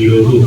ఈరోజు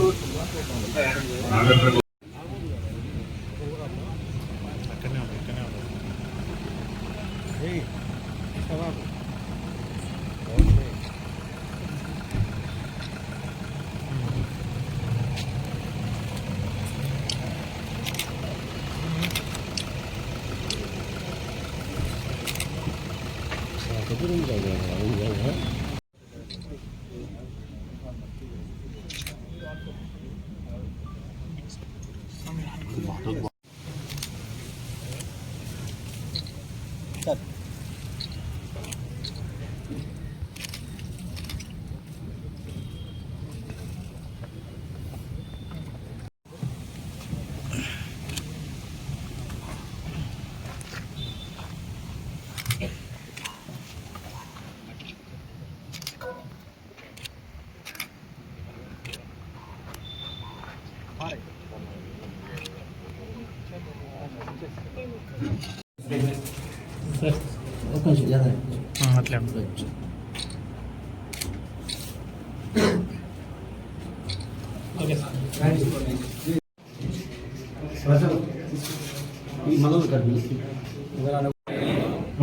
అట్లా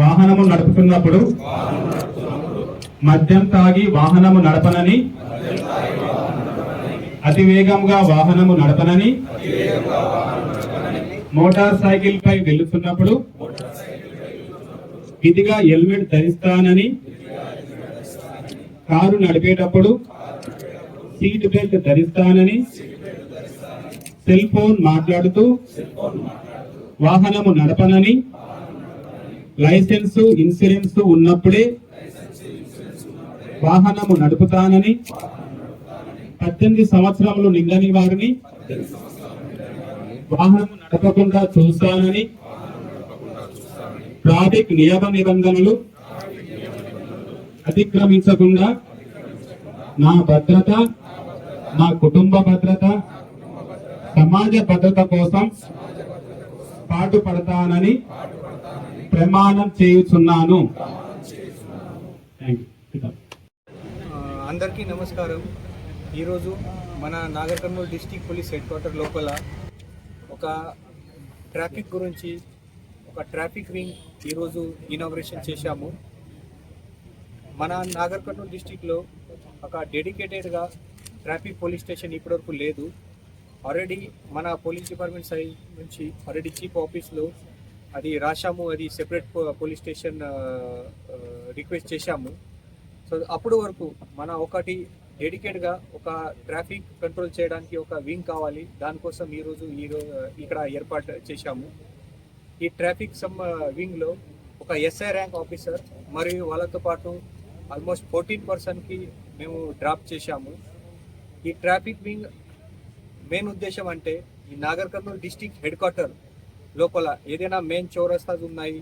వాహనము నడుపుతున్నప్పుడు మద్యం తాగి వాహనము నడపనని, అతివేగంగా వాహనము నడపనని, మోటార్ సైకిల్ పై వెళ్తున్నప్పుడు విధిగా హెల్మెట్ ధరిస్తానని, కారు నడిపేటప్పుడు సీట్ బెల్ట్ ధరిస్తానని, సెల్ ఫోన్ మాట్లాడుతూ వాహనము నడపనని, లైసెన్స్ ఇన్సూరెన్స్ ఉన్నప్పుడే వాహనము నడుపుతానని, 18 సంవత్సరములు నిండని వారిని వాహనము నడపకుండా చూస్తానని, ట్రాఫిక్ నియమ నిబంధనలు అతిక్రమించకుండా నా భద్రత, నా కుటుంబ భద్రత, సమాజ భద్రత కోసం పాటుపడతానని ప్రమాణం చేయుచున్నాను. అందరికీ నమస్కారం. ఈరోజు మన Nagar Kurnool district police head quarter లోపల ఒక ట్రాఫిక్ గురించి ఒక ట్రాఫిక్ వింగ్ ఈరోజు ఇనాగ్రేషన్ చేశాము. మన నాగర్ కర్నూలు డిస్ట్రిక్ట్లో ఒక డెడికేటెడ్గా ట్రాఫిక్ పోలీస్ స్టేషన్ ఇప్పటివరకు లేదు. ఆల్రెడీ మన పోలీస్ డిపార్ట్మెంట్ సైడ్ నుంచి ఆల్రెడీ చీఫ్ ఆఫీస్లో అది రాశాము, అది సెపరేట్ పోలీస్ స్టేషన్ రిక్వెస్ట్ చేశాము. సో అప్పుడు వరకు మన ఒకటి డెడికేట్గా ఒక ట్రాఫిక్ కంట్రోల్ చేయడానికి ఒక వింగ్ కావాలి. దానికోసం ఈరోజు ఇక్కడ ఏర్పాటు చేశాము. ఈ ట్రాఫిక్ వింగ్లో ఒక ఎస్ఐ ర్యాంక్ ఆఫీసర్ మరియు వాళ్ళతో పాటు ఆల్మోస్ట్ 14 పర్సన్కి మేము డ్రాప్ చేశాము. ఈ ట్రాఫిక్ వింగ్ మెయిన్ ఉద్దేశం అంటే ఈ Nagar Kurnool district head quarter లోపల ఏదైనా మెయిన్ చౌరస్తాస్ ఉన్నాయి,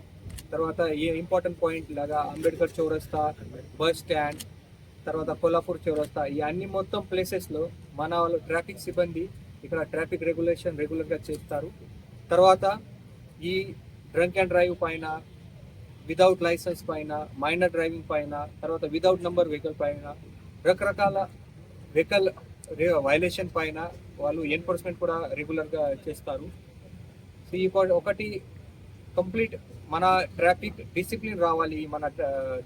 తర్వాత ఏ ఇంపార్టెంట్ పాయింట్ లాగా అంబేద్కర్ చౌరస్తా, బస్ స్టాండ్, తర్వాత కొల్లాపూర్ చౌరస్తా, ఈ అన్ని మొత్తం ప్లేసెస్లో మన వాళ్ళు ట్రాఫిక్ సిబ్బంది ఇక్కడ ట్రాఫిక్ రెగ్యులర్గా చేస్తారు. తర్వాత ఈ డ్రంక్ అండ్ డ్రైవ్ పైన, వితౌట్ లైసెన్స్ పైన, మైనర్ డ్రైవింగ్ పైన, తర్వాత వితౌట్ నంబర్ వెహికల్ పైన, రకరకాల వెహికల్ వైలేషన్ పైన వాళ్ళు ఎన్ఫోర్స్మెంట్ కూడా రెగ్యులర్గా చేస్తారు. సో ఈ ఒకటి కంప్లీట్ మన ట్రాఫిక్ డిసిప్లిన్ రావాలి మన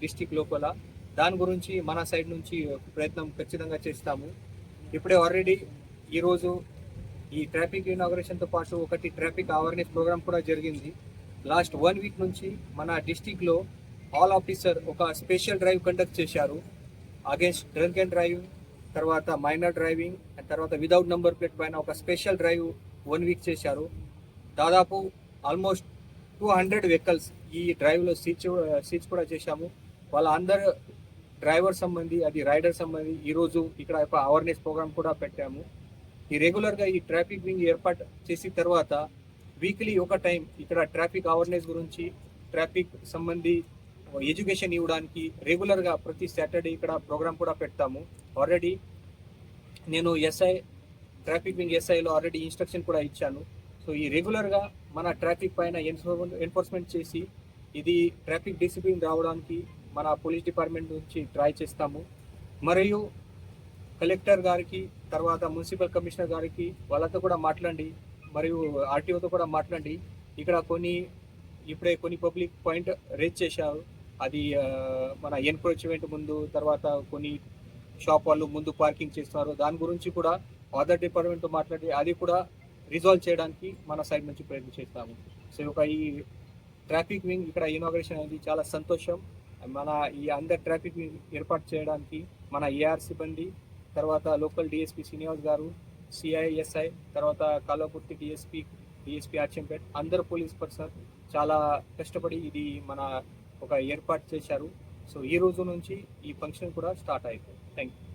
డిస్ట్రిక్ట్ లోపల. దాని గురించి మన సైడ్ నుంచి ప్రయత్నం ఖచ్చితంగా చేస్తాము. ఇప్పుడే ఆల్రెడీ ఈరోజు ఈ ట్రాఫిక్ ఇనాగ్రేషన్తో పాటు ఒకటి ట్రాఫిక్ అవేర్నెస్ ప్రోగ్రామ్ కూడా జరిగింది. లాస్ట్ 1 వీక్ నుంచి మన డిస్ట్రిక్ట్లో ఆల్ ఆఫీసర్ ఒక స్పెషల్ డ్రైవ్ కండక్ట్ చేశారు అగేన్స్ట్ డ్రంక్ అండ్ డ్రైవింగ్, తర్వాత మైనర్ డ్రైవింగ్ అండ్ తర్వాత వితౌట్ నంబర్ ప్లేట్ పైన ఒక స్పెషల్ డ్రైవ్ 1 వీక్ చేశారు. దాదాపు ఆల్మోస్ట్ 200 వెహికల్స్ ఈ డ్రైవ్లో సీట్స్ కూడా చేశాము. వాళ్ళ అందరు డ్రైవర్ సంబంధి, అది రైడర్ సంబంధి ఈరోజు ఇక్కడ ఒక అవేర్నెస్ ప్రోగ్రామ్ కూడా పెట్టాము. ఈ రెగ్యులర్గా ఈ ట్రాఫిక్ వింగ్ ఏర్పాటు చేసిన తర్వాత వీక్లీ ఒక టైం ఇక్కడ ట్రాఫిక్ అవేర్నెస్ గురించి, ట్రాఫిక్ సంబంధి ఎడ్యుకేషన్ ఇవ్వడానికి రెగ్యులర్గా ప్రతి సాటర్డే ఇక్కడ ప్రోగ్రామ్ కూడా పెడతాము. ఆల్రెడీ నేను ఎస్ఐ ట్రాఫిక్ వింగ్ ఎస్ఐలో ఆల్రెడీ ఇన్స్ట్రక్షన్ కూడా ఇచ్చాను. సో ఈ రెగ్యులర్గా మన ట్రాఫిక్ పైన ఎన్ఫోర్స్మెంట్ చేసి ఇది ట్రాఫిక్ డిసిప్లిన్ రావడానికి మన పోలీస్ డిపార్ట్మెంట్ నుంచి ట్రై చేస్తాము. మరియు కలెక్టర్ గారికి, తర్వాత మున్సిపల్ కమిషనర్ గారికి వాళ్ళతో కూడా మాట్లాడి, మరియు ఆర్టీఓతో కూడా మాట్లాడి, ఇక్కడ ఇప్పుడే కొన్ని పబ్లిక్ పాయింట్ రేజ్ చేశారు. అది మన ఎన్క్రోచ్మెంట్ ముందు, తర్వాత కొన్ని షాప్ వాళ్ళు ముందు పార్కింగ్ చేస్తున్నారు. దాని గురించి కూడా అదర్ డిపార్ట్మెంట్తో మాట్లాడి అది కూడా రిజాల్వ్ చేయడానికి మన సైడ్ నుంచి ప్రయత్నం చేస్తాము. సో ఈ ట్రాఫిక్ వింగ్ ఇక్కడ ఇనాగ్రేషన్ అనేది చాలా సంతోషం. మన ఈ అందర్ ట్రాఫిక్ వింగ్ ఏర్పాటు చేయడానికి మన ఏఆర్ సిబ్బంది, తర్వాత లోకల్ డిఎస్పీ శ్రీనివాస్ గారు, సిఐఎస్ఐ, తర్వాత కాలకుర్తి డిఎస్పీ అచ్చంపేట్, అందరు పోలీస్ పర్సన్ చాలా కష్టపడి ఇది మన ఏర్పాటు చేశారు. సో ఈ రోజు నుంచి ఈ ఫంక్షన్ కూడా స్టార్ట్ అయిపోయింది. Thank you.